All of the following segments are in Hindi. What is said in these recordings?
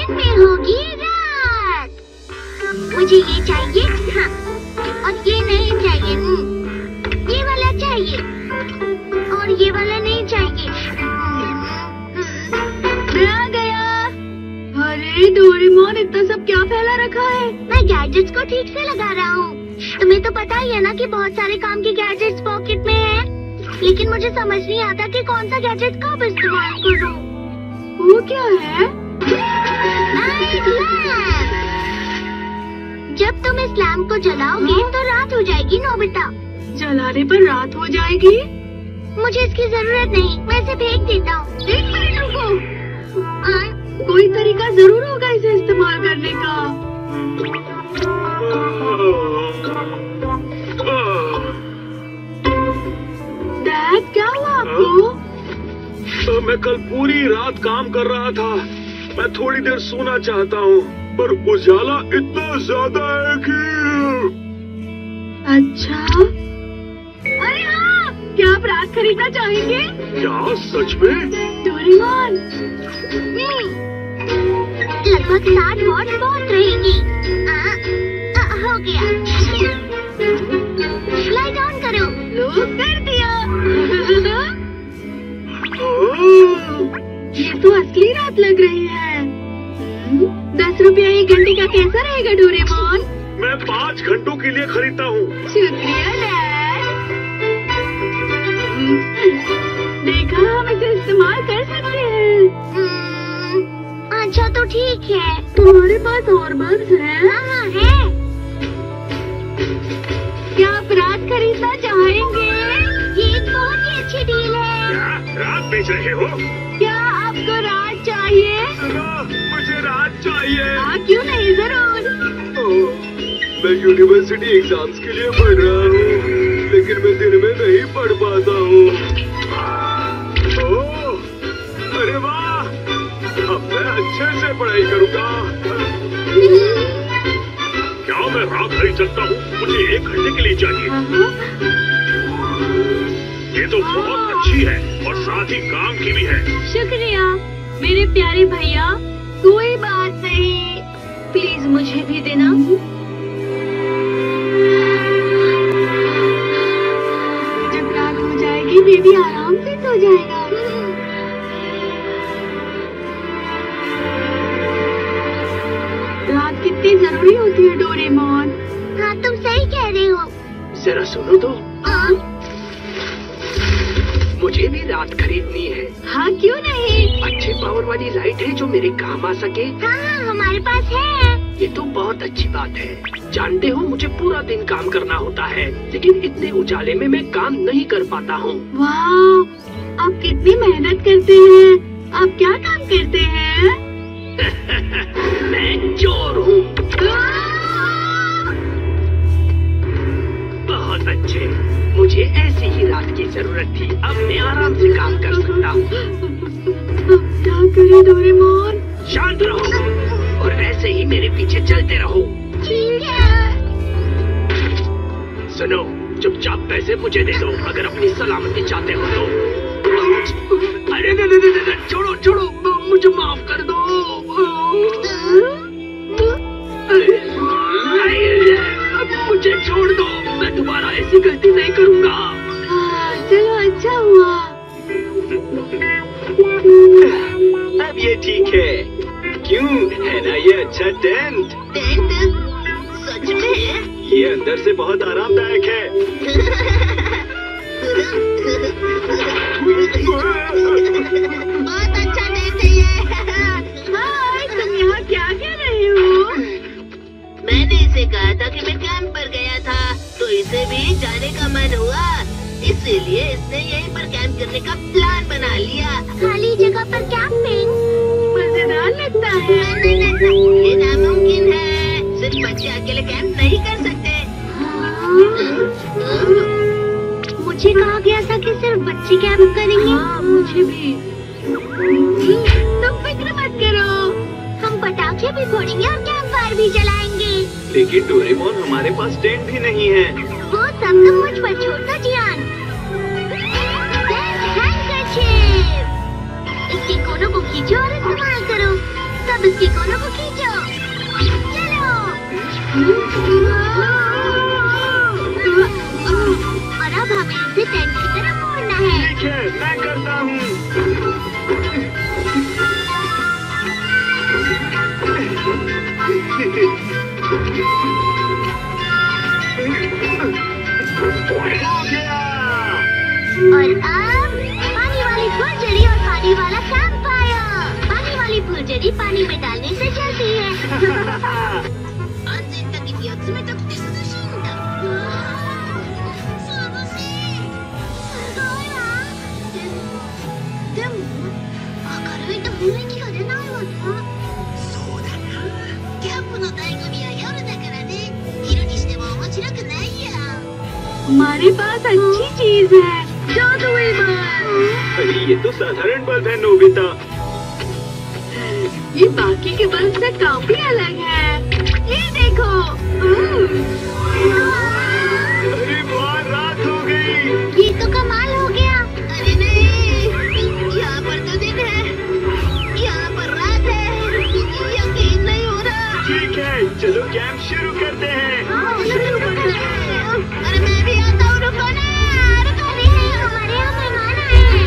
में होगी रात। मुझे ये चाहिए, हाँ, और ये नहीं चाहिए। ये वाला चाहिए और ये वाला नहीं चाहिए। मैं आ गया। अरे डोरेमोन, इतना सब क्या फैला रखा है? मैं गैजेट्स को ठीक से लगा रहा हूँ। तुम्हें तो पता ही है ना कि बहुत सारे काम के गैजेट्स पॉकेट में हैं। लेकिन मुझे समझ नहीं आता कि कौन सा गैजेट कब इस्तेमाल करूँ। वो क्या है? जब तुम इस लैम्प को जलाओगे तो रात हो जाएगी नोबिता। जलाने पर रात हो जाएगी? मुझे इसकी जरूरत नहीं, मैं इसे फेंक देता हूँ। 1 मिनट रुको। कोई तरीका जरूर होगा इसे इस्तेमाल करने का। डैड, क्या हुआ आपको? मैं कल पूरी रात काम कर रहा था। मैं थोड़ी देर सोना चाहता हूँ, पर उजाला इतना ज्यादा है कि... अच्छा, अरे हाँ, क्या आप रात खरीदना चाहेंगे? क्या सच में? डोरेमोन, लगभग 60 वॉट बहुत रहेगी। हो गया। लाइट ऑन करो। लो, कर दिया। ये तो असली रात लग रही है। 10 रुपया 1 घंटे का कैसा रहेगा डोरेमोन? मैं 5 घंटों के लिए खरीदता हूँ। शुक्रिया डैड। देखा, हम इसे इस्तेमाल कर सकते हैं। अच्छा तो ठीक है। तुम्हारे पास और बल्ब हैं? हाँ है। क्या आप रात खरीदना चाहेंगे? ये एक बहुत ही अच्छी डील है। क्या रात बेच रहे हो? क्या आपको रात चाहिए? मुझे रात चाहिए। हाँ, क्यों नहीं, जरूर। मैं यूनिवर्सिटी एग्जाम्स के लिए पढ़ रहा हूँ, लेकिन मैं दिन में नहीं पढ़ पाता हूँ। अरे वाह, अब मैं अच्छे से पढ़ाई करूँगा। क्या मैं रात खरीद सकता हूँ? मुझे 1 घंटे के लिए चाहिए। ये तो बहुत अच्छी है और साथ ही काम की भी है। शुक्रिया मेरे प्यारे भैया। कोई बात नहीं, प्लीज मुझे भी देना। जब रात हो जाएगी बेबी आराम से सो जाएगा। रात कितनी जरूरी होती है डोरेमोन। हाँ, तुम सही कह रहे हो। जरा सुनो तो। मुझे भी रात खरीदनी है। हाँ, क्यों नहीं? अच्छे पावर वाली लाइट है जो मेरे काम आ सके। हाँ, हमारे पास है। ये तो बहुत अच्छी बात है। जानते हो, मुझे पूरा दिन काम करना होता है, लेकिन इतने उजाले में मैं काम नहीं कर पाता हूँ। वाह, आप कितनी मेहनत करते हैं। आप क्या काम करते हैं? मैं चोर हूँ। बहुत अच्छे, मुझे ऐसी ही रात की जरूरत थी। अब मैं आराम से काम कर सकता हूँ। क्या करे डोरेमोन? शांत रहो और ऐसे ही मेरे पीछे चलते रहो। ठीक है। सुनो, चुपचाप पैसे मुझे दे दो अगर अपनी सलामती चाहते हो तो। अरे नहीं, छोड़ो छोड़ो, मुझे माफ कर दो। मुझे छोड़ दो, मैं दोबारा ऐसी गलती नहीं करूँगा। चलो, अच्छा हुआ। अब ये ठीक है, क्यों है ना ये अच्छा टेंट? टेंट सच में? ये अंदर से बहुत आरामदायक है। बहुत अच्छा टेंट है ये। हाय, तुम यहाँ क्या कर रहे हो? मैंने इसे कहा था कि मैं कैंप पर गया था, तो इसे भी जाने का मन हुआ, इसीलिए इसने यहीं पर कैंप करने का प्लान बना लिया। खाली जगह पर कैंपिंग मजेदार लगता है। ये नामुमकिन है। सिर्फ बच्चे अकेले कैंप नहीं कर सकते। मुझे कहा गया था कि सिर्फ बच्चे कैंप करेंगे। हाँ, मुझे भी। तुम फिक्र मत करो, हम पटाखे भी फोड़ेंगे और कैंप फायर भी जलाएंगे। लेकिन डोरेमोन, हमारे पास टेंट भी नहीं है। वो सब तुम मुझ पर छोड़ दो जियान। इसके कोनों को खींचो और इस्तेमाल करो। सब अब इसके कोनों को खींचो। चलो। और अब हमें इसे टेंट की तरफ मोड़ना है। ठीक है, मैं करता हूँ। हो गया। और अब पानी वाली फुलझड़ी और पानी वाला कैंपफायर। पानी वाली फुलझड़ी पानी में डालने से जलती है। हमारे पास अच्छी चीज है, जादुई बल्ब। अरे ये तो साधारण बल्ब है नोबिता। ये बाकी के बल्ब से काफी अलग है। ये देखो। अरे बहुत रात हो गई। ये तो कमाल हो गया। अरे नहीं, यहाँ पर तो दिन है, यहाँ पर रात है। यकीन नहीं हो रहा। ठीक है, चलो कैंप शुरू करते हैं। अरे मैं भी आता हूँ, रुको ना। अरे हमारे यहाँ मेहमान आए हैं।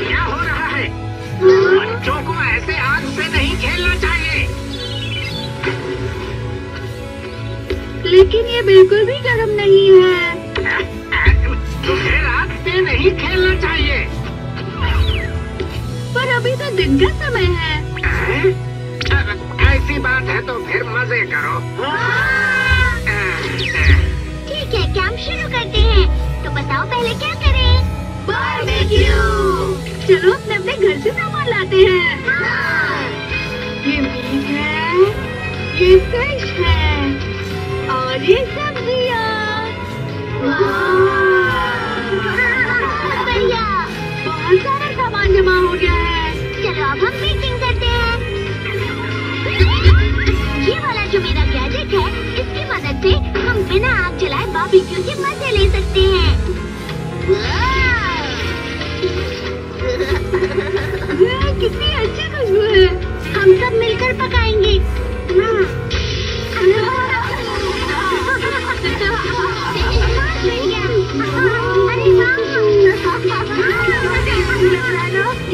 क्या हो रहा है? बच्चों को ऐसे आग से नहीं खेलना चाहिए। लेकिन ये बिल्कुल भी गर्म नहीं है। तुम्हें रात में नहीं खेलना चाहिए। पर अभी तो दिन का समय है। ऐसी बात है तो फिर मजे करो। ठीक है, कैंप शुरू करते हैं। तो बताओ पहले क्या करें? बारबेक्यू। चलो अपने अपने घर से सामान लाते हैं। ये मीट है, ये फिश है और ये सब्जियाँ। बढ़िया। बहुत सारा सामान जमा हो गया है। चलो अब हम बेकिंग करते हैं। ये वाला जो मेरा गैजेट है, इसकी मदद से हम बिना आग जलाए बारबेक्यू के मजे ले सकते हैं। कितनी अच्छी खुशबू है। हम सब मिलकर पकाएंगे।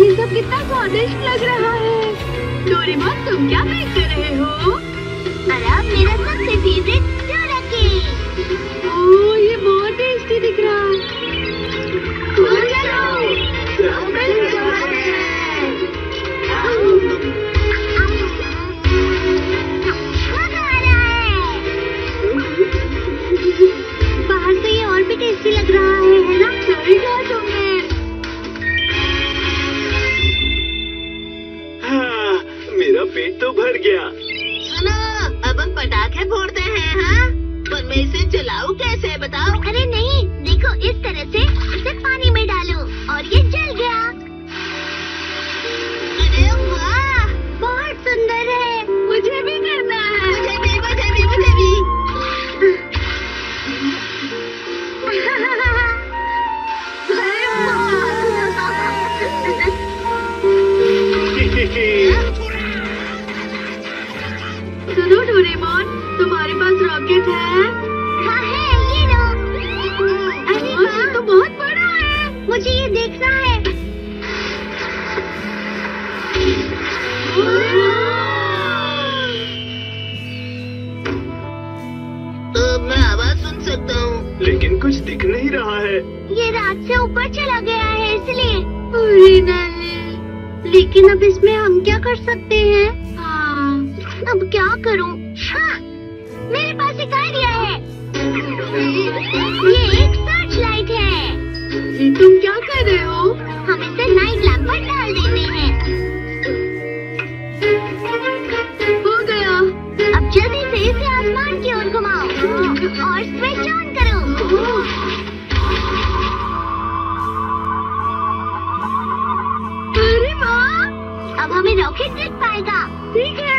ये सब कितना स्वादिष्ट लग रहा है। डोरेमोन, तुम क्या बेक कर रहे हो? और अब मेरा सबसे फेवरेट डोरा ओह, ये बहुत टेस्टी दिख रहा है। मजा आ रहा है। बाहर से ये और भी टेस्टी लग रहा है ना? सही कहा तुमने। हाँ, मेरा पेट तो भर गया। सुनो, अब हम पटाखे फोड़ते हैं। हाँ, पर मैं इसे जलाऊं कैसे बताओ? अरे नहीं, देखो इस तरह से इसे पानी में डालो और ये जल गया। अरे वाह, बहुत सुंदर है। मुझे भी करना है। मुझे भी, मुझे भी, मुझे भी। सुनो डोरेमोन, तुम्हारे पास रॉकेट है? हाँ है, ये लो। अरे ये वाह, तो बहुत बड़ा है। मुझे ये देखना है। तो मैं आवाज सुन सकता हूँ, लेकिन कुछ दिख नहीं रहा है। ये रात से ऊपर चला गया है इसलिए। अरे नहीं। लेकिन अब इसमें हम क्या कर सकते हैं? हाँ, अब क्या करूं? हाँ, मेरे पास एक आइडिया है। ये एक सर्च लाइट है। ये तुम क्या कर रहे हो? हम इसे नाइट लैंप पर डाल देते हैं। हो गया। अब जल्दी से इसे आसमान की ओर घुमाओ और स्विच ऑन करो। अरे माँ, अब हमें रॉकेट दिख पाएगा। ठीक है।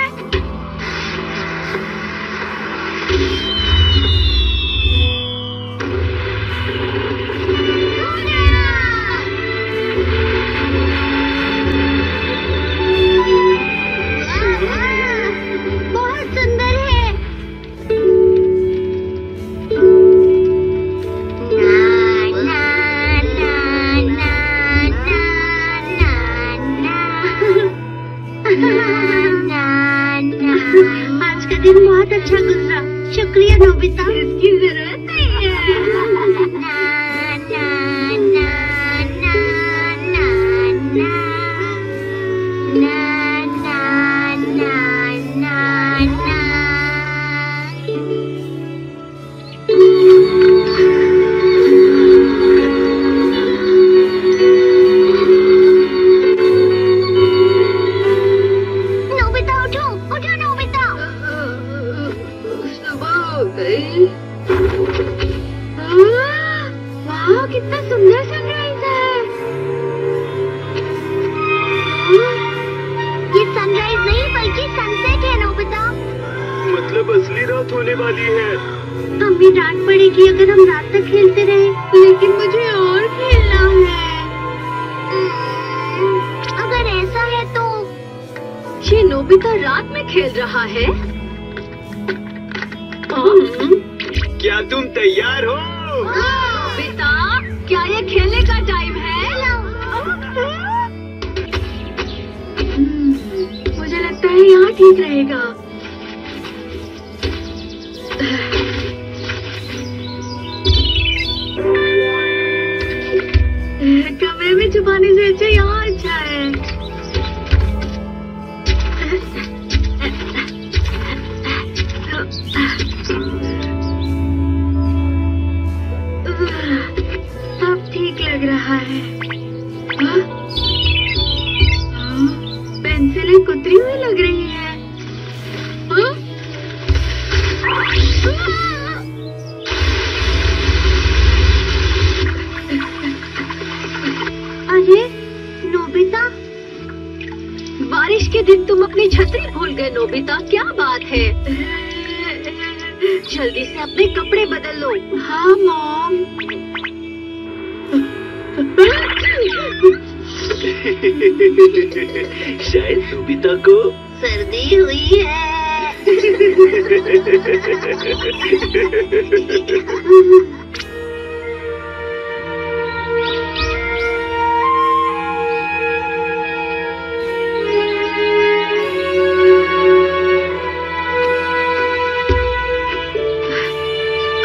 आज का दिन बहुत अच्छा गुजरा। शुक्रिया नोबिता। इसकी जरूरत नहीं है। वाह, कितना सुंदर सनराइज है। ये सनराइज नहीं बल्कि सनसेट है नोबिता। मतलब असली रात होने वाली है। हमें डांट पड़ेगी अगर हम रात तक खेलते रहे। लेकिन मुझे और खेलना है। अगर ऐसा है तो ये नोबिता रात में खेल रहा है। क्या तुम तैयार हो? नोबिता, क्या ये खेलने का टाइम है? मुझे लगता है यहाँ ठीक रहेगा। कमरे में छुपाने से अच्छा यहाँ अच्छा है। अब ठीक लग रहा है। पेंसिलें कुतरी हुई लग रही है। अरे नोबिता, बारिश के दिन तुम अपनी छतरी भूल गए नोबिता, क्या बात है? जल्दी से अपने कपड़े बदल लो। हाँ मॉम। शायद नोबिता को सर्दी हुई है।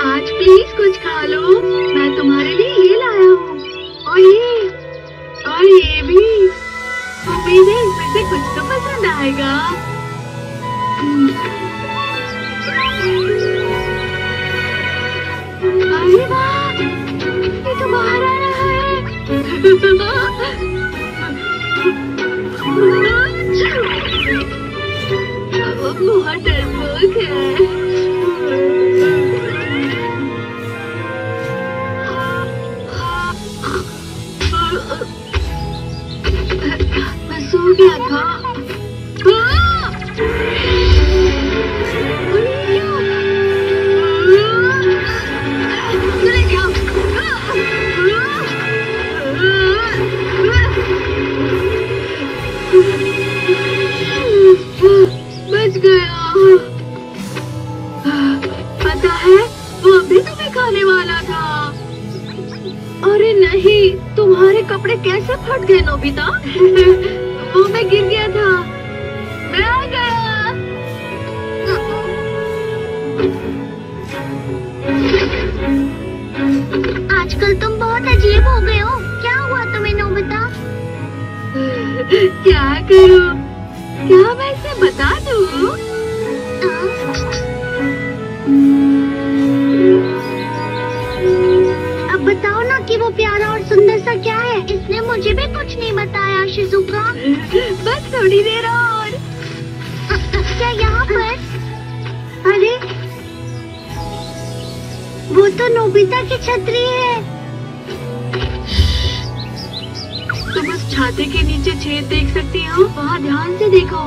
आज प्लीज कुछ खा लो, मैं तुम्हारे लिए ये लाया हूँ। और ये भी। उम्मीद है इसमें से कुछ तो पसंद आएगा। अरे वाह, ये तो बाहर आ रहा है। बहुत डरपोक है। मैं सो गया था। बच गया। पता है, वो अभी तुम्हें खाने वाला था। अरे नहीं, तुम्हारे कपड़े कैसे फट गए नोबिता? वो मैं गिर गया था। मैं आ गया। आजकल तुम बहुत अजीब हो गए हो। क्या हुआ तुम्हें नोबिता? क्या करूं? क्या मैं इसे बता दूं? अब बताओ ना कि वो प्यारा और सुंदर सा क्या है। इसने मुझे भी कुछ नहीं बताया शिजुका। बस थोड़ी देर और। क्या यहाँ पर? अरे वो तो नोबिता की छतरी है। तुम उस छाते के नीचे छेद देख सकती हो, वहाँ ध्यान से देखो।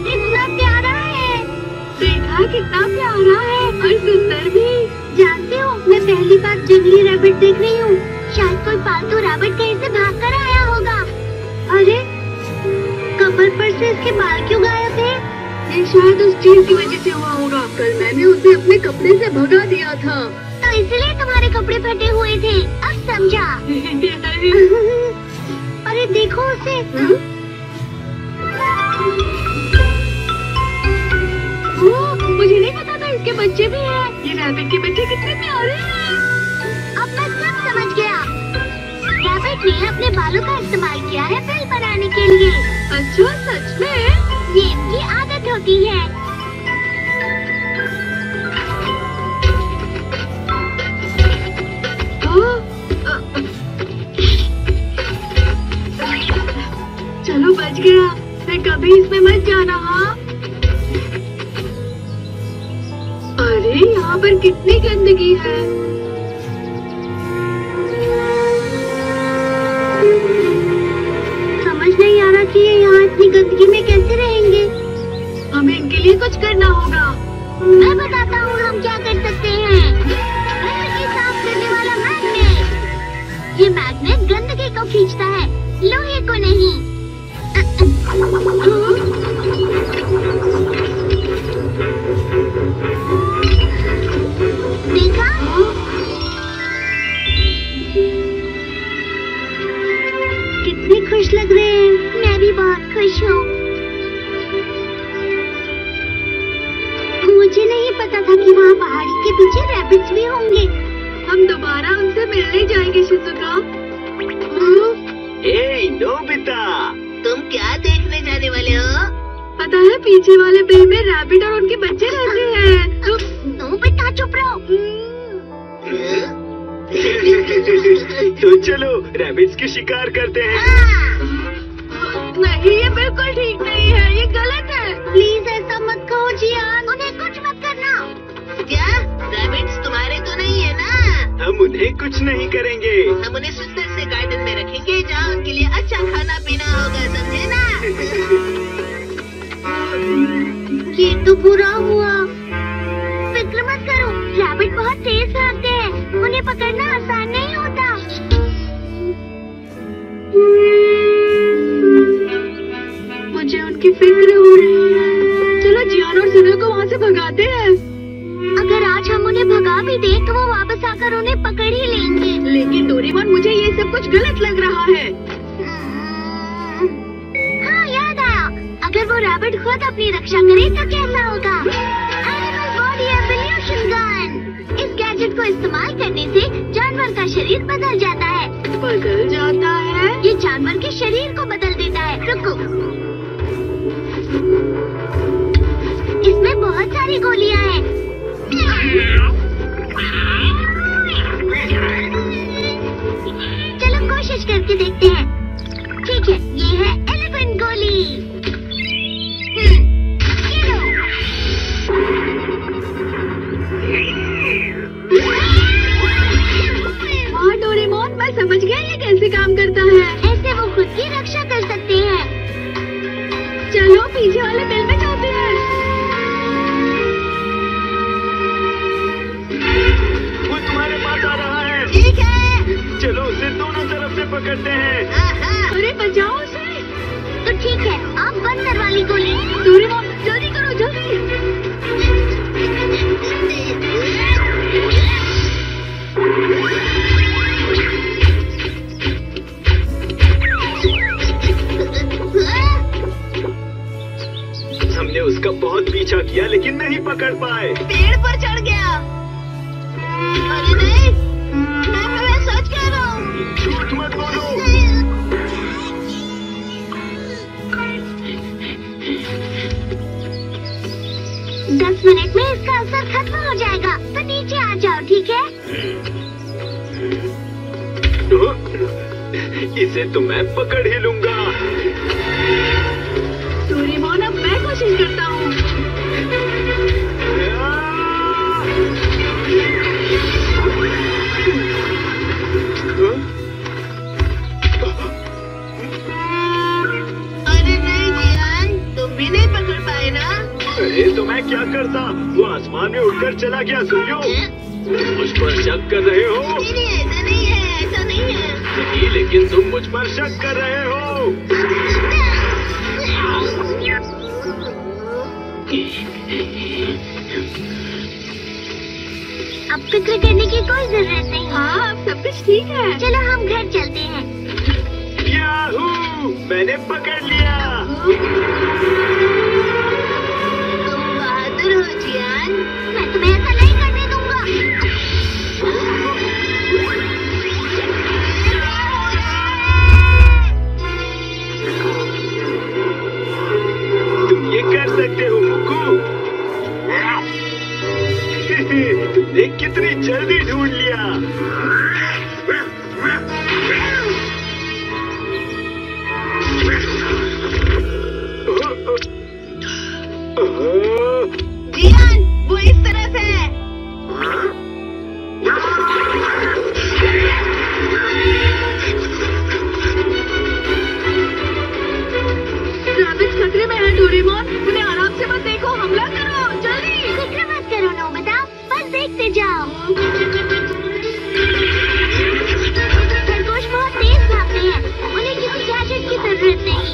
कितना प्यारा है। देखा कितना प्यारा है और सुंदर भी। जानते हो, मैं पहली बार जंगली रैबिट देख रही हूँ। शायद कोई पालतू रैबिट कहीं से भाग कर आया होगा। अरे कमर पर से इसके बाल क्यों गायब है? ये शायद उस चीज की वजह से हुआ होगा। कल मैंने उसे अपने कपड़े से भगा दिया था। तो इसलिए तुम्हारे कपड़े फटे हुए थे। अब समझा। अरे देखो उसे। मुझे नहीं पता था इसके बच्चे भी हैं। ये रैबिट के बच्चे कितने प्यारे हैं। अब मैं सब समझ गया। रैबिट ने अपने बालों का इस्तेमाल किया है बिल बनाने के लिए। अच्छा, सच में? ये इनकी आदत होती है। चलो बच गया। मैं कभी इसमें मत जाना। हाँ। अरे यहाँ पर कितनी गंदगी है। समझ नहीं आ रहा कि ये यहाँ इतनी गंदगी में कैसे रहेंगे। हमें इनके लिए कुछ करना होगा। मैं बताता हूँ हम क्या कर सकते हैं। गंदगी साफ करने वाला मैग्नेट। ये मैग्नेट गंदगी को खींचता है, लोहे को नहीं। देखा? कितने खुश लग रहे हैं। मैं भी बहुत खुश हूँ। मुझे नहीं पता था कि वहाँ पहाड़ी के पीछे रैबिट्स भी होंगे। हम दोबारा उनसे मिलने जाएंगे शिज़ुका। ए नोबिता, तुम क्या देखने जाने वाले हो? पता है पीछे वाले बिल में रैबिट और उनके बच्चे रहते हैं। नोबिता चुप रहो। तो चलो रैबिट्स की शिकार करते हैं। नहीं, ये बिल्कुल ठीक नहीं है। ये गलत है। प्लीज ऐसा मत कहो जियान। उन्हें कुछ मत करना। क्या रैबिट्स तुम्हारे तो नहीं है ना? हम उन्हें कुछ नहीं करेंगे। हम उन्हें सुंदर से गार्डन में रखेंगे जहाँ उनके लिए अच्छा खाना पीना होगा, समझे ना? ये तो बुरा हुआ। फिक्र मत करो, रैबिट बहुत तेज भागते हैं। उन्हें पकड़ना आसान नहीं होता। मुझे उनकी फिक्र हो रही है। चलो जियान और सुनो को वहाँ से भगाते हैं। अगर आज हम उन्हें भगा भी दें तो वो वापस आकर उन्हें पकड़ ही लेंगे। लेकिन डोरेमोन, मुझे ये सब कुछ गलत लग रहा है। हाँ, याद आया। अगर वो रैबिट खुद अपनी रक्षा करे तो कैसा होगा? Animal body evolution gun. इस गैजेट को इस्तेमाल करने से जानवर का शरीर बदल जाता है। बदल जाता है? ये जानवर के शरीर को बदल देता है। रुको, इसमें बहुत सारी गोलियां हैं। चलो कोशिश करके देखते हैं। ठीक है, ये है एलिफेंट गोली। हाँ डोरेमोन, मैं समझ गया ये कैसे काम करता है। ऐसे वो खुद की रक्षा कर सकते हैं। चलो पीछे वाले बिल में जाते हैं। वो तुम्हारे पास आ रहा है। ठीक है, चलो उसे दोनों तरफ से पकड़ते हैं। अरे बचाओ उसे। तो ठीक है, आप बंदर वाली गोली। डोरेमोन जल्दी करो, जल्दी। हमने उसका बहुत पीछा किया लेकिन नहीं पकड़ पाए। पेड़ पर चढ़ गया। अरे नहीं, मैं सच कह रहा हूँ। झूठ मत बोलो। 10 मिनट में इसका असर खत्म हो जाएगा, तो नीचे आ जाओ, ठीक है? इसे तो मैं पकड़ ही लूंगा। डोरेमोन, अब मैं कोशिश करता हूँ। अरे नहीं जियान, तुम भी नहीं पकड़ पाए ना? अरे तो मैं क्या करता, वो आसमान में उड़कर चला गया। सुनियो, मुझ पर शक कर रहे हो? नहीं, ऐसा नहीं है, ऐसा नहीं है। नहीं, लेकिन तुम मुझ पर शक कर रहे हो। अब फिक्र करने की कोई जरूरत नहीं। हाँ, अब सब कुछ ठीक है। चलो हम घर चलते हैं। याहू! मैंने पकड़ लिया। तुम बहादुर हो जियान। मैं तुम्हें ऐसा नहीं करने दूंगा। तुम ये कर सकते हो मुक्कू। तुमने कितनी जल्दी ढूंढ लिया। जियान, वो इस तरफ है। रैबिट खतरे में है डोरेमोन। उन्हें आराम से मत देखो, हमला करो जल्दी। फिक्र मत करो नोबिता, बस देखते जाओ। खरगोश बहुत तेज भागते हैं, उन्हें किसी गैजेट की जरूरत नहीं।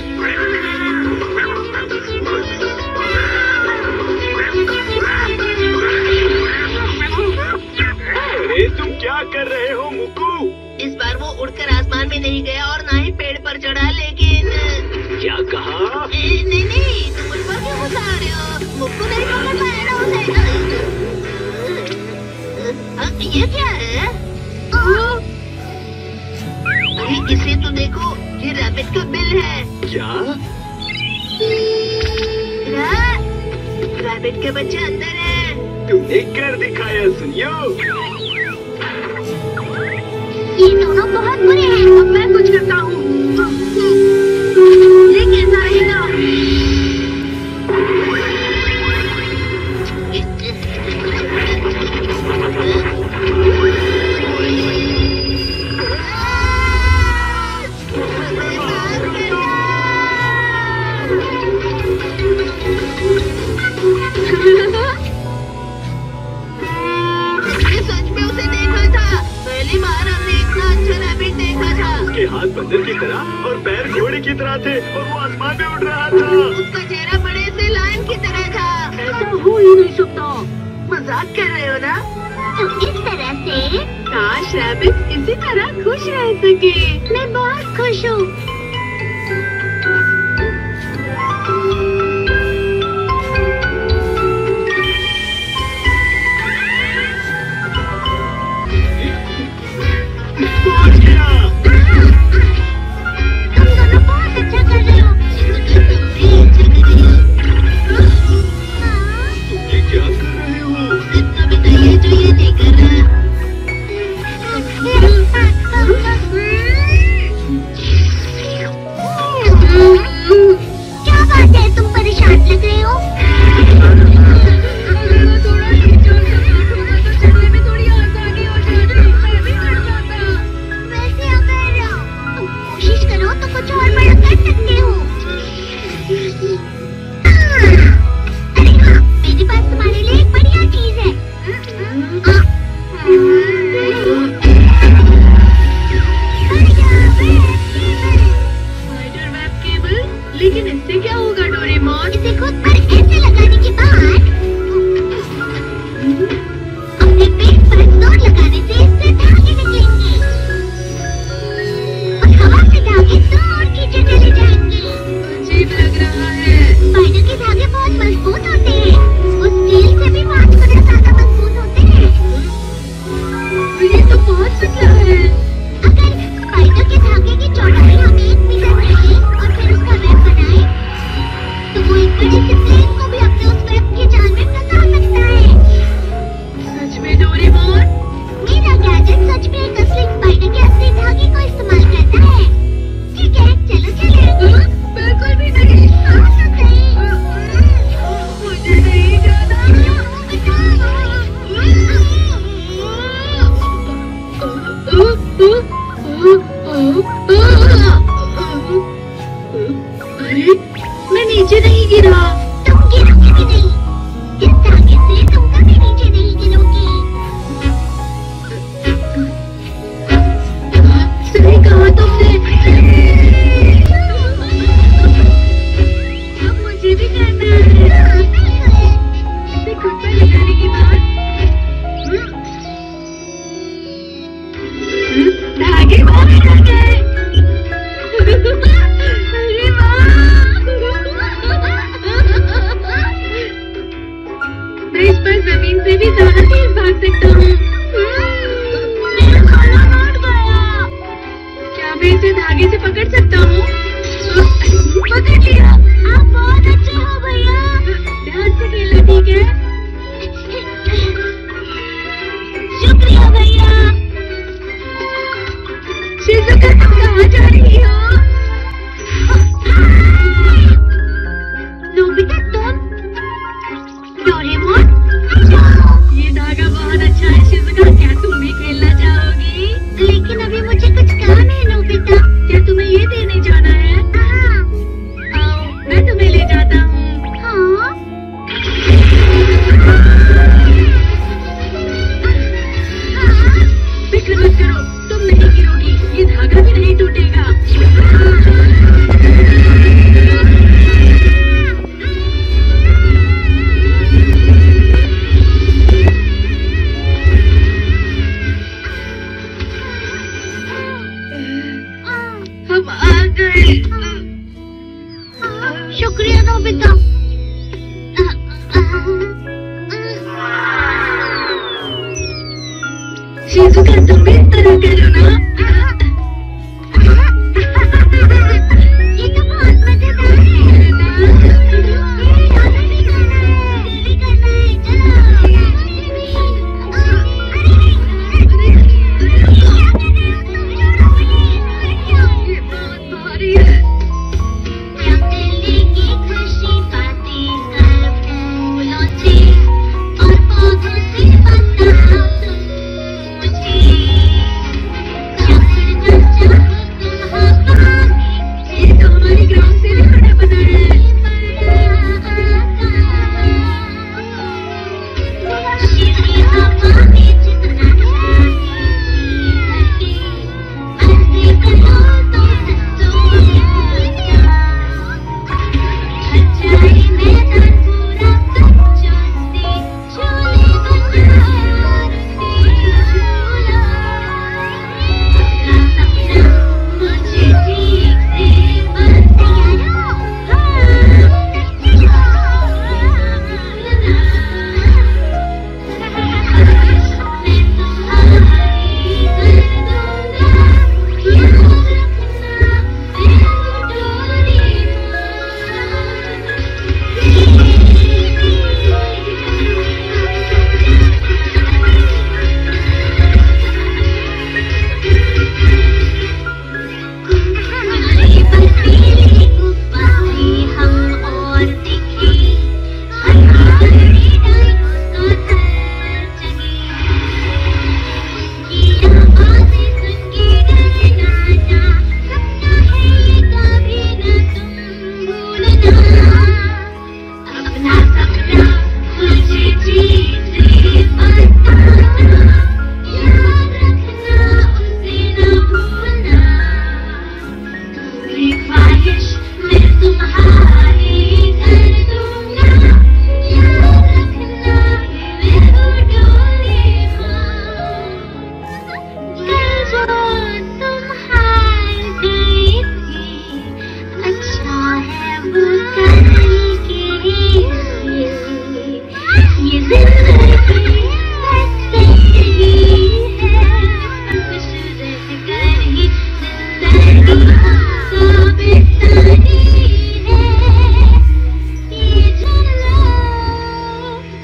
अरे तुम क्या कर रहे हो मुक्कू? इस बार वो उड़कर आसमान में नहीं गया और ना ही पेड़ पर चढ़ा, लेकिन क्या कहा? नहीं नहीं, तुम मुझ पर क्यों गुस्सा आ रहे हो? मुक्कू नहीं पकड़ पाया ना उसे। ये क्या है? अरे इसे तो देखो, ये रैबिट का बिल है। क्या? रैबिट के बच्चे अंदर हैं। तुमने कर दिखाया सुनियो। ये दोनों बहुत बुरे हैं। अब मैं कुछ करता हूँ। ये कैसा रहेगा? सच में उसे देखा था। पहली बार हमने इतना अच्छा रैबिट देखा था। उसके हाथ बंदर की तरह और पैर घोड़े की तरह थे और वो आसमान में उड़ रहा था। उसका चेहरा बड़े से लायन की तरह था। ऐसा हो ही नहीं सकता। मजाक कर रहे हो ना? तो इस तरह से काश रैबिट इसी तरह खुश रह सके। मैं बहुत खुश हूँ। पहुंच गया। तुम दोनों बहुत अच्छा कर रहे हो। ये क्या कर रहे हो? इतना बताइए जो ये नहीं कर रहा। क्या बात है, तुम परेशान लग रहे हो? थोड़ा नीचे तो चढ़ने में थोड़ी आसानी हो जाती। मैं भी चढ़ जाता। वैसे अगर तुम कोशिश करो तो कुछ और बड़ा कर सकते हो। अरे हाँ, मेरे पास तुम्हारे लिए एक बढ़िया चीज है। Spider web cable? लेकिन इससे क्या होगा डोरेमोन? इसे खुद पर ऐसे लगाने के बाद अपने पेट पर जोर लगाने से इससे धागे निकलेंगे और हवा से धागे दूर खींचे चले जाएंगे। अजीब लग रहा है। स्पाइडर के धागे बहुत मजबूत होते हैं। वो स्टील से भी 5 गुना ज्यादा मजबूत होते हैं। ये तो बहुत पतला है। अगर स्पाइडर के धागे की चौड़ाई हमें 1 मीटर रहे और फिर उसका वेब बनाए, तो वो एक बड़े से प्लेन को भी अपने उस वेब के जाल में फंसा सकता है। सच में डोरेमोन? मेरा गैजेट सच में एक असली स्पाइडर के असली धागे को इस्तेमाल करता है। ठीक है, चलो चले। बिल्कुल भी नहीं। हाँ तो सही। मुझे नहीं जाना। अरे मैं नीचे नहीं गिरा। तुम गिरोगे भी नहीं। इस धागे से तुम कभी नीचे नहीं गिरोगे। सही कहा तुमने। अब मुझे भी करना है। इसे खुद पर लगाने के बाद पकड़ सकता हूँ? पकड़ लिया। आप बहुत अच्छे हो भैया। ध्यान से खेलना, ठीक है? शुक्रिया भैया। शिजुका, तुम कहाँ जा रही हो? नोबिता, तुम? डोरेमोन? ये धागा बहुत अच्छा है शिजुका, क्या तुम भी खेलना चाहोगी? लेकिन अभी मुझे कुछ काम है नोबिता। क्या तुम्हें ये देने जाना है? हाँ। आओ, मैं तुम्हें ले जाता हूँ। हाँ? फिक्र मत करो, तुम नहीं गिरोगी, ये धागा भी नहीं टूटेगा। हम आ गए। शुक्रिया नोबिता। शिजुका, तुम भी इस तरह करो ना। ये तो बहुत मजेदार है ना? ये बहुत भारी है। चमेली की खुशी पाती कर फूलों से और पौधों से बताओ तुम मुझे। चमकना चाहो तुम हवा में, ये तो हमारी ग्राउंड से भी बड़ा बना है। शीतली हवा में जितना चाहे ऐसे करो तो सच्चाई मैदान पूरा बच्चों से झूले बनाते झूला। अपना सपना मुझे ठीक से बताओ। मैं तुम्हारी कर दूंगा, याद रखना मैं तुम्हारी बर्फीली गुब्बारे हम और दिखे, हमारी डाइनोसॉर हर जगह। ये आवाज़ें सुन के डरना ना, सपना है ये कभी न तुम भूलना। अपना सपना मुझे ठीक से बताना, याद रखना उसे न भूलना। पूरी ख्वाहिश मैं तुम्हारी कर दूंगा, याद रखना मैं हूँ डोरेमोन। कल जो तुम हार गए थे, अच्छा है वो कल के लिए। ये जिंदगी बस जिंदगी है, खुश रहकर ही जिंदगी साबितानी है। ये जान लो,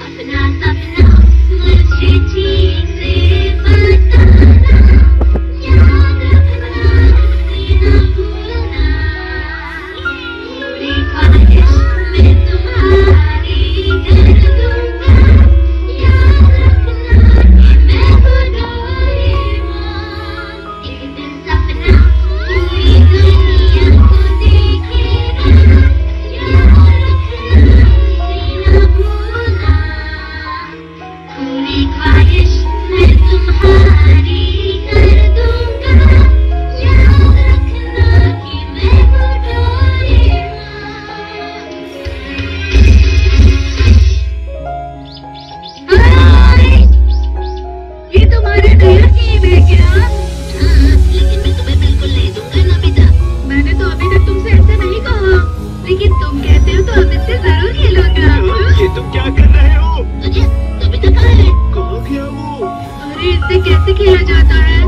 अपना सपना मुझे ठीक से बताना, याद रखना उसे न भूलना। पूरी ख्वाहिश मैं तुम्हारी कर दूंगा, याद रखना कि मैं हूँ डोरेमोन। एक दिन सपना पूरी दुनिया को देखेगा, याद रखना उसे न भूलना। पूरी ख्वाहिश मैं तुम्हारी कर दूंगा, याद रखना कि मैं हूँ डोरेमोन। ये तुम्हारे नया गेम है क्या? लेकिन मैं तुम्हें बिल्कुल नहीं दूंगा नोबिता। मैंने तो अभी तक तुमसे ऐसा नहीं कहा, लेकिन तुम कहते हो तो अब इससे जरूर खेलूंगा। ये तुम क्या कर रहे हो? तुझे नोबिता कहाँ है? कहाँ गया वो? अरे इससे कैसे खेला जाता है?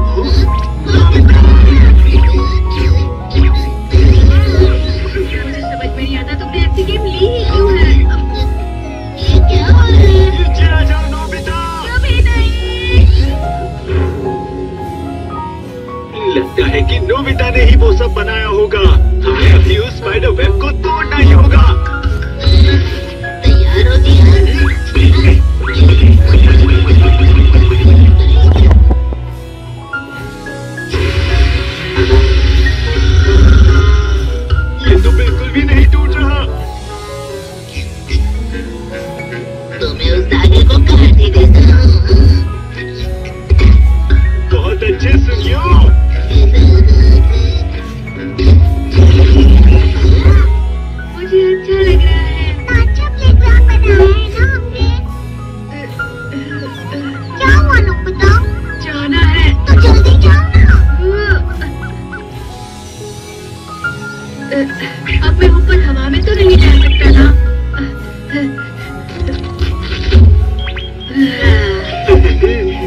अब मैं ऊपर हवा में तो नहीं जा सकता ना?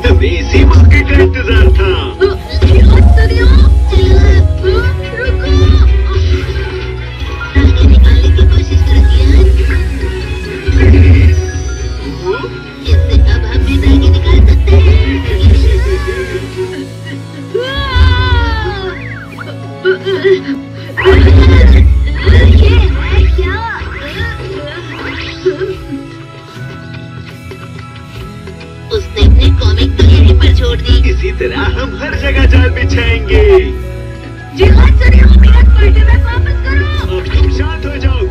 हमें इसी मौके का इंतजार था। आगे निकालने की कोशिश करो। इससे अब हम भी आगे निकाल सकते हैं। ये है क्या? उसने अपनी कॉमिक तो यहीं पर छोड़ दी। इसी तरह हम हर जगह जाल बिछाएंगे। जिहाद सुनियो, मेरा पलटे में वापस करो। अब तुम शांत हो जाओ।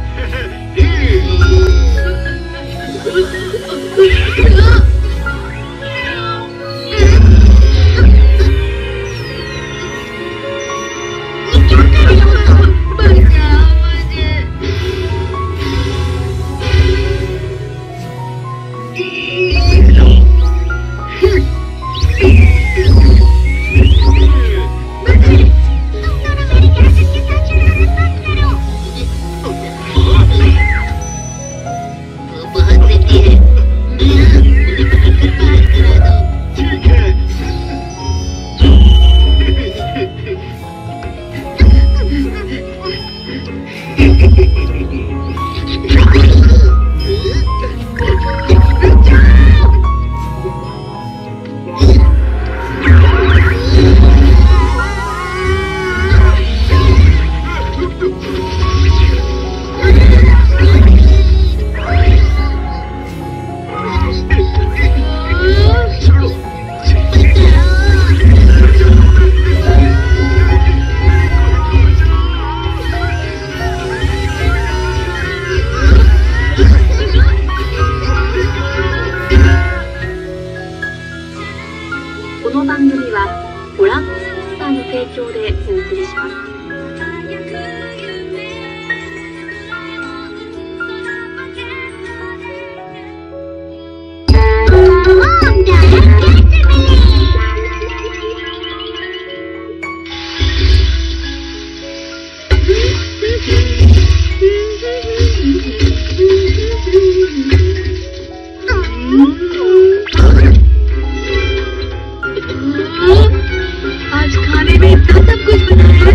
आज खाने में इतना सब कुछ बनाया है,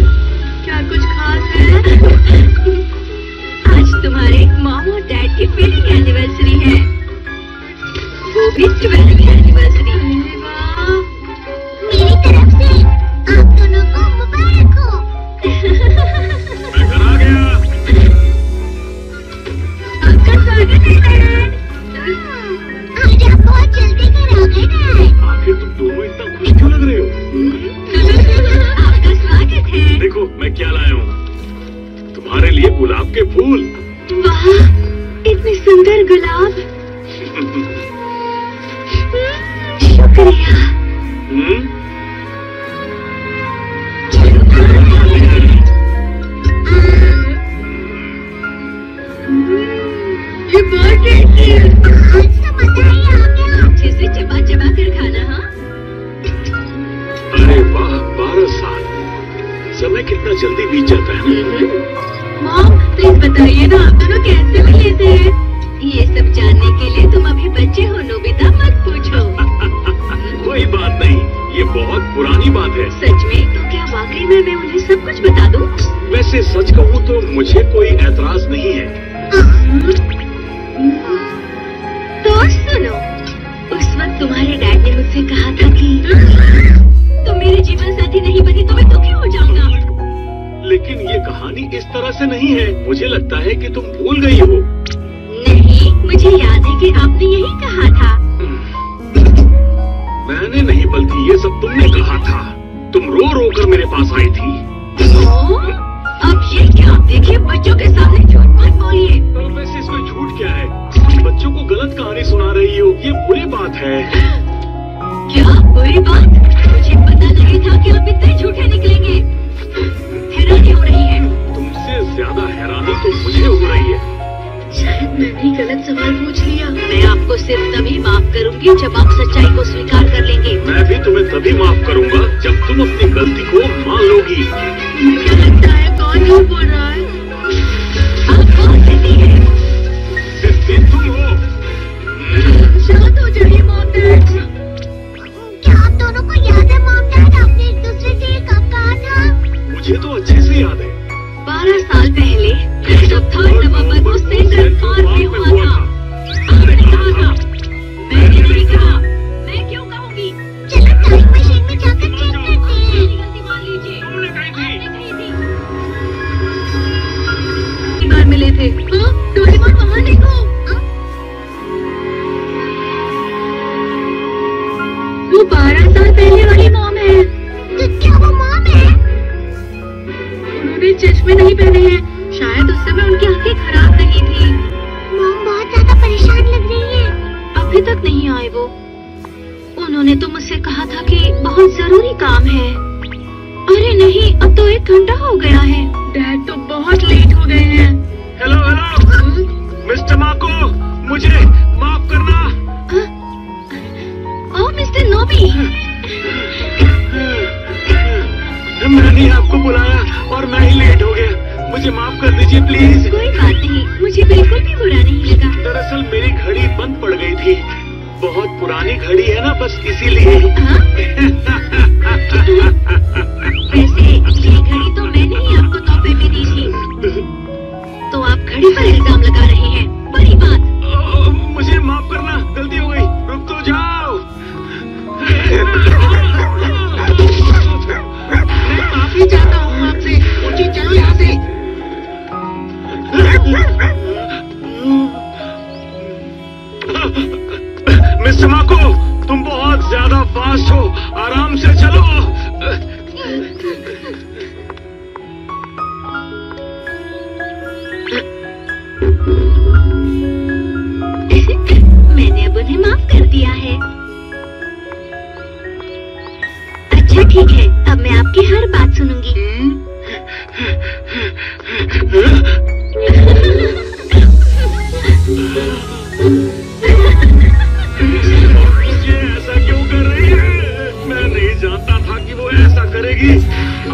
क्या कुछ खास है? आज तुम्हारे मॉम और डैड की वेडिंग एनिवर्सरी है, वो भी 12वीं एनिवर्सरी। मेरी तरफ से आप दोनों को मुबारक हो। मैं घर आ गया। आपका स्वागत है डैड। आज आप बहुत जल्दी घर आ गए डैड। आखिर तुम दोनों इतना खुश क्यों लग रहे हो? आपका स्वागत है। देखो मैं क्या लाया हूँ, तुम्हारे लिए गुलाब के फूल। वाह, इतने सुंदर गुलाब। शुक्रिया। ये बहुत टेस्टी है। आज तो मजा ही आ गया। अच्छे से चबा चबा कर खाना। हाँ, अरे वाह, 12 साल, समय कितना जल्दी बीत जाता है ना। मॉम प्लीज बताइए ना, आप दोनों कैसे मिले थे? ये सब जानने के लिए तुम अभी बच्चे हो नोबिता, मत पूछो। कोई बात नहीं, ये बहुत पुरानी बात है। सच में? तो क्या वाकई में मैं उन्हें सब कुछ बता दूं? वैसे सच कहूँ तो मुझे कोई एतराज नहीं है। तो सुनो, उस वक्त तुम्हारे डैड ने मुझसे कहा था कि तुम मेरे जीवन साथी नहीं बनी तो मैं दुखी हो जाऊंगा। लेकिन ये कहानी इस तरह से नहीं है। मुझे लगता है कि तुम भूल गई हो। नहीं, मुझे याद है कि आपने यही कहा था। मैंने नहीं, बल्कि ये सब तुमने कहा था। तुम रो रो कर मेरे पास आई थी। अब ये क्या? देखिए, बच्चों के सामने झूठ मत बोलिए। और वैसे इसमें झूठ क्या है? तुम बच्चों को गलत कहानी सुना रही हो, ये बुरी बात है। क्या बुरी बात? मुझे पता नहीं था कि आप इतने झूठे निकलेंगे। हैरानी हो रही है। तुमसे ज्यादा हैरानी तो मुझे हो रही है। शायद मैंने गलत सवाल पूछ लिया। मैं आपको सिर्फ तभी माफ करूंगी जब आप सच्चाई को स्वीकार कर लेंगे। मैं भी तुम्हें तभी माफ करूंगा जब तुम अपनी गलती को मान लोगी। क्या लगता है, कौन झूठ बोल रहा है? सिर्फ पार्क में हुआ था। आपने कहा था, मैंने नहीं कहा। मैं क्यों कहूँगी? चलो टाइम मशीन में जाकर चेक करते हैं। मेरी गलती मान लीजिए। तुमने कही थी। बार मिले थे। हाँ, डोरेमोन वहाँ देखो। वो 12 साल पहले वाली मॉम है। तो क्या वो मॉम है? उन्होंने चश्मे नहीं पहने हैं। शायद उस समय उनकी आंखें खराब नहीं थी। मॉम बहुत ज्यादा परेशान लग रही है। अभी तक नहीं आए वो। उन्होंने तो मुझसे कहा था कि बहुत जरूरी काम है। अरे नहीं, अब तो 1 घंटा हो गया है। डैड तो बहुत लेट हो गए हैं। हेलो हेलो मिस्टर माको, मुझे माफ करना। ओह मिस्टर नोबी। मैंने आपको बुलाया और मैं ही लेट हो गया। मुझे माफ कर दीजिए प्लीज। कोई बात नहीं, मुझे बिल्कुल भी बुरा नहीं लगा। दरअसल मेरी घड़ी बंद पड़ गई थी। बहुत पुरानी घड़ी है ना, बस इसीलिए। हाँ? वैसे ये घड़ी तो मैंने ही आपको तोहफे में दी थी। तो आप घड़ी पर इल्जाम लगा रहे हैं। बड़ी बात। मुझे माफ करना, गलती हो गई। रुक तो जाओ। मैं माफी चाहता हूँ आपसे। मुझे चलो यहाँ से। मिस्टर माको, तुम बहुत ज्यादा फास्ट हो। आराम से चलो। मैंने अब उन्हें माफ कर दिया है। अच्छा ठीक है, अब मैं आपकी हर बात सुनूंगी। ये ऐसा क्यों कर रही है? मैं नहीं जानता था कि वो ऐसा करेगी।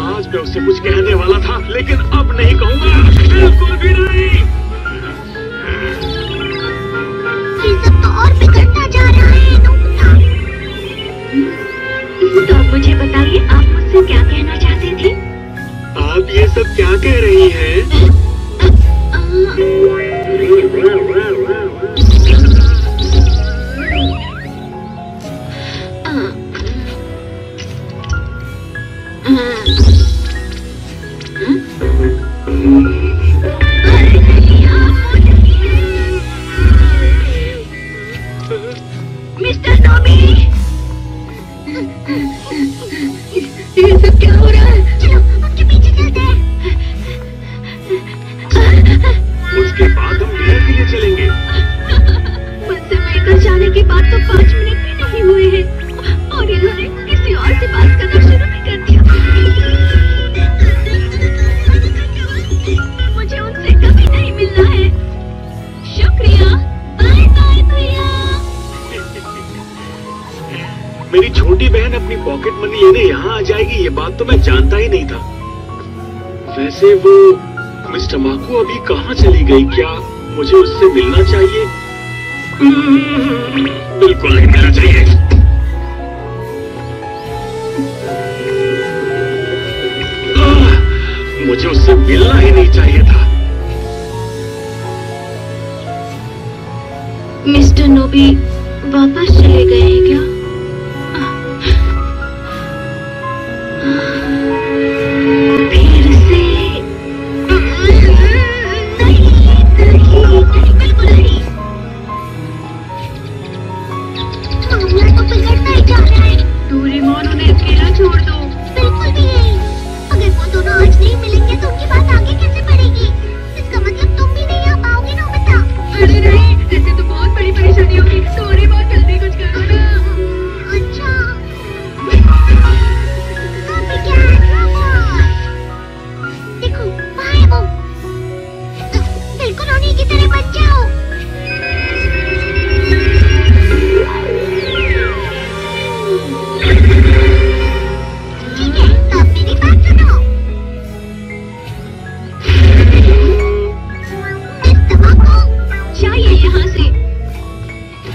आज मैं उससे कुछ कहने वाला था, लेकिन अब नहीं कहूँगा। बिल्कुल भी नहीं। ये सब तो और बिगड़ता जा रहा है। तो अब मुझे बताइए, आप मुझसे क्या कहना चाहते थे? आप ये सब क्या कह रही हैं? मिस्टर नोबी, ये सब क्या हो रहा है? चलो उनके पीछे चलते हैं। उसके बाद हम डिनर के लिए चलेंगे। मुझसे मिलकर जाने के बाद तो 5 मिनट भी नहीं हुए हैं और इन्होंने किसी और से बात करना शुरू भी कर दिया। मुझे उनसे कभी नहीं मिलना है। शुक्रिया, बाय बाय भैया। मेरी छोटी बहन अपनी पॉकेट मनी लेने यहाँ आ जाएगी, ये बात तो मैं जानता ही नहीं था। वैसे वो मिस्टर माको अभी कहाँ चली गई? क्या मुझे उससे मिलना चाहिए? बिल्कुल नहीं मिलना चाहिए। मुझे उससे मिलना ही नहीं चाहिए था। मिस्टर नोबी वापस चले गए हैं क्या? फिर से? नहीं, बिल्कुल नहीं। मामला तो बिगड़ता ही जा रहा है। डोरेमोन, उन्हें अकेला छोड़ दो। बिल्कुल भी नहीं। अगर वो दोनों आज नहीं मिलेंगे तो उनकी बात आगे कैसे बढ़ेगी? इसका मतलब तुम भी नहीं आ पाओगे नोबिता। अरे नहीं, ऐसे तो बहुत बड़ी परेशानी होगी। डोरेमोन जल्दी कुछ करो ना। अच्छा। देखो वहाँ है वो। बिल्कुल उन्हीं की तरह बच जाओ। ठीक है, तो अब मेरी बात सुनो। मिस्टर माको, जाइए यहाँ से।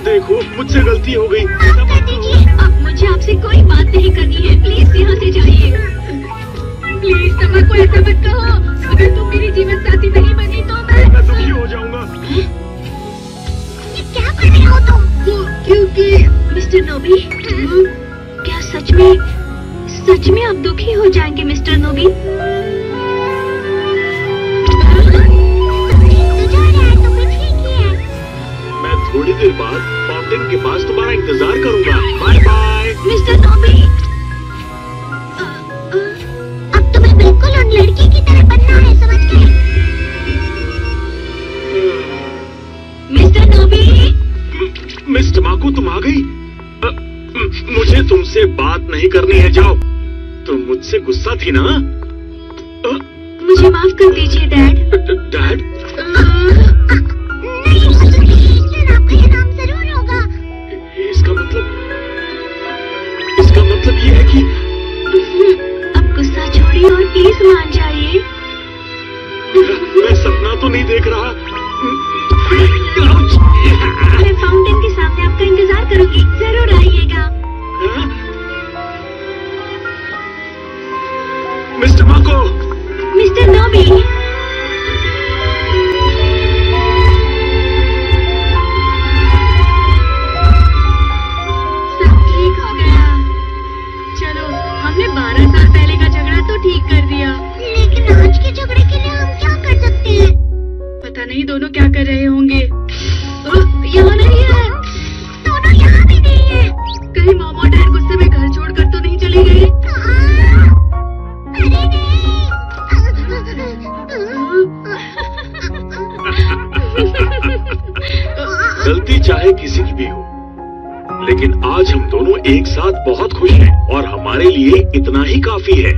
देखो मुझसे गलती हो गई। माफ कर दीजिए। अब मुझे आपसे कोई बात नहीं करनी है। प्लीज यहाँ से जाइए। प्लीज तमा को ऐसा मत कहो। अगर तुम मेरी जीवन साथी नहीं बनी तो मैं दुखी हो जाऊंगा। जाएंगे मिस्टर नोबी? मैं थोड़ी देर बाद फाउंटेन के पास तुम्हारा इंतजार करूंगा। Bye bye mister Nobi. अब तुम्हें बिल्कुल उन लड़की की तरह बनना है, समझ गए? मिस्टर नोबी। मिस टमाको, तुम आ गई? मुझे तुमसे बात नहीं करनी है, जाओ। तुम मुझसे गुस्सा थी ना? मुझे माफ कर दीजिए डैड। डैड? नहीं, ईस्टर्न आपका ये नाम जरूर होगा। इसका मतलब ये है कि अब गुस्सा छोड़िए और प्लीज मान जाइए। मैं सपना तो नहीं देख रहा। मैं फाउंटेन के सामने आपका इंतजार करूंगी, जरूर आइएगा। मिस्टर माको। मिस्टर नोबी। सब ठीक हो गया। चलो, हमने 12 साल पहले का झगड़ा तो ठीक कर दिया। लेकिन आज के झगड़े के लिए हम क्या कर सकते हैं? पता नहीं दोनों क्या कर रहे होंगे। यहाँ नहीं है। दोनों यहाँ भी नहीं है। कहीं मॉम और डैड गुस्से में घर छोड़कर तो नहीं चले गए? अरे नहीं। गलती चाहे किसी की भी हो, लेकिन आज हम दोनों एक साथ बहुत खुश हैं और हमारे लिए इतना ही काफी है।